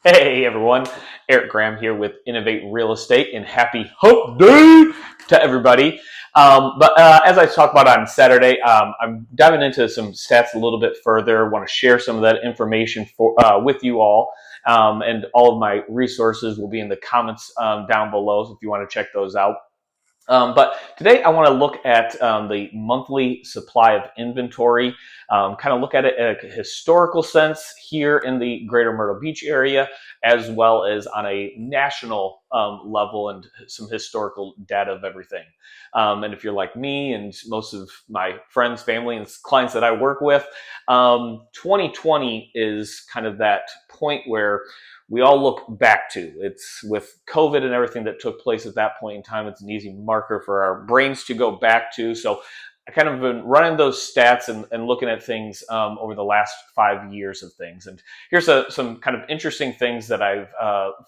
Hey everyone, Eric Graham here with Innovate Real Estate, and happy Hump Day to everybody. But as I talked about on Saturday, I'm diving into some stats a little bit further. I want to share some of that information with you all, and all of my resources will be in the comments down below. So if you want to check those out. But today I want to look at the monthly supply of inventory, kind of look at it in a historical sense here in the greater Myrtle Beach area, as well as on a national level and some historical data of everything. And if you're like me and most of my friends, family, and clients that I work with, 2020 is kind of that point where we all look back to. It's with COVID and everything that took place at that point in time, it's an easy marker for our brains to go back to. So I kind of been running those stats and looking at things over the last 5 years of things. And here's some kind of interesting things that I've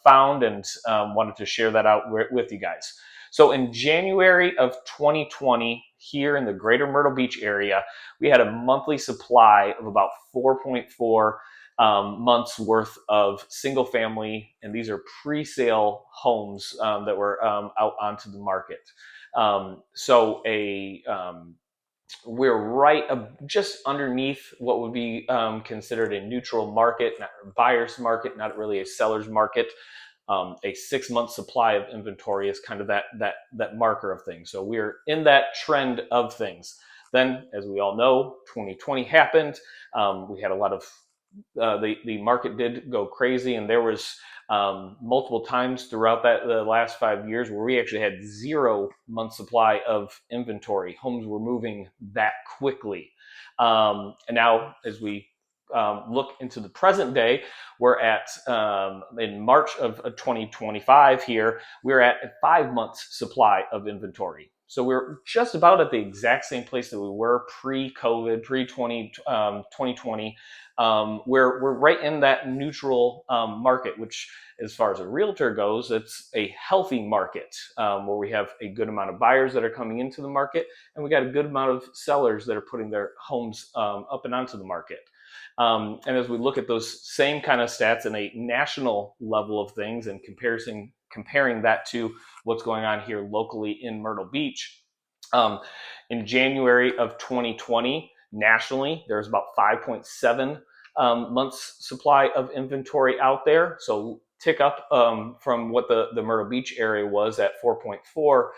found and wanted to share that out with you guys. So in January of 2020, here in the greater Myrtle Beach area, we had a monthly supply of about 4.4 months worth of single family, and these are pre-sale homes that were out onto the market. So we're right just underneath what would be considered a neutral market, not a buyer's market, not really a seller's market. A 6-month supply of inventory is kind of that marker of things. So we're in that trend of things. Then, as we all know, 2020 happened. We had a lot of the market did go crazy, and there was multiple times throughout the last 5 years where we actually had 0 month supply of inventory. Homes were moving that quickly, and now as we look into the present day, we're at in March of 2025 here, we're at a 5 months supply of inventory. So we're just about at the exact same place that we were pre-COVID, pre-2020. We're right in that neutral market, which, as far as a realtor goes, it's a healthy market where we have a good amount of buyers that are coming into the market, and we got a good amount of sellers that are putting their homes up and onto the market. And as we look at those same kind of stats in a national level of things and comparing that to what's going on here locally in Myrtle Beach, in January of 2020, nationally, there's about 5.7 months supply of inventory out there. So tick up from what the Myrtle Beach area was at 4.4,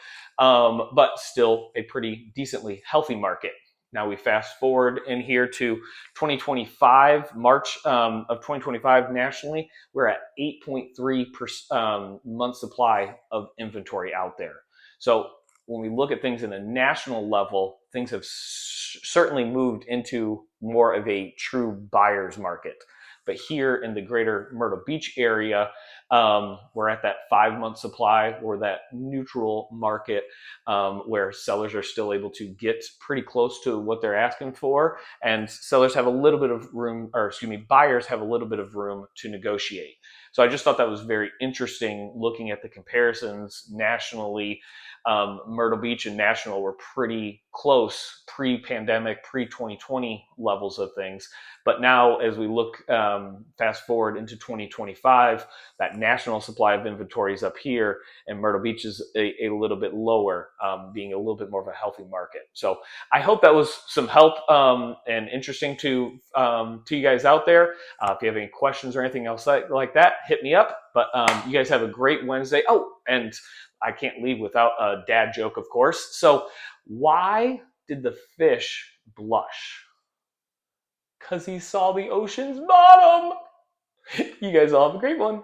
but still a pretty decently healthy market. Now we fast forward in here to 2025, March of 2025 nationally, we're at 8.3 month supply of inventory out there. So when we look at things in a national level, things have certainly moved into more of a true buyer's market. But here in the greater Myrtle Beach area, we're at that 5 month supply, or that neutral market where sellers are still able to get pretty close to what they're asking for, and sellers have a little bit of room, or excuse me, buyers have a little bit of room to negotiate. So I just thought that was very interesting looking at the comparisons nationally. Myrtle Beach and National were pretty close pre-pandemic, pre-2020 levels of things. But now, as we look fast forward into 2025, that national supply of inventory is up here, and Myrtle Beach is a little bit lower, being a little bit more of a healthy market. So I hope that was some help and interesting to you guys out there. If you have any questions or anything else like that, hit me up. But you guys have a great Wednesday. Oh, and I can't leave without a dad joke, of course. So why did the fish blush? Because he saw the ocean's bottom. You guys all have a great one.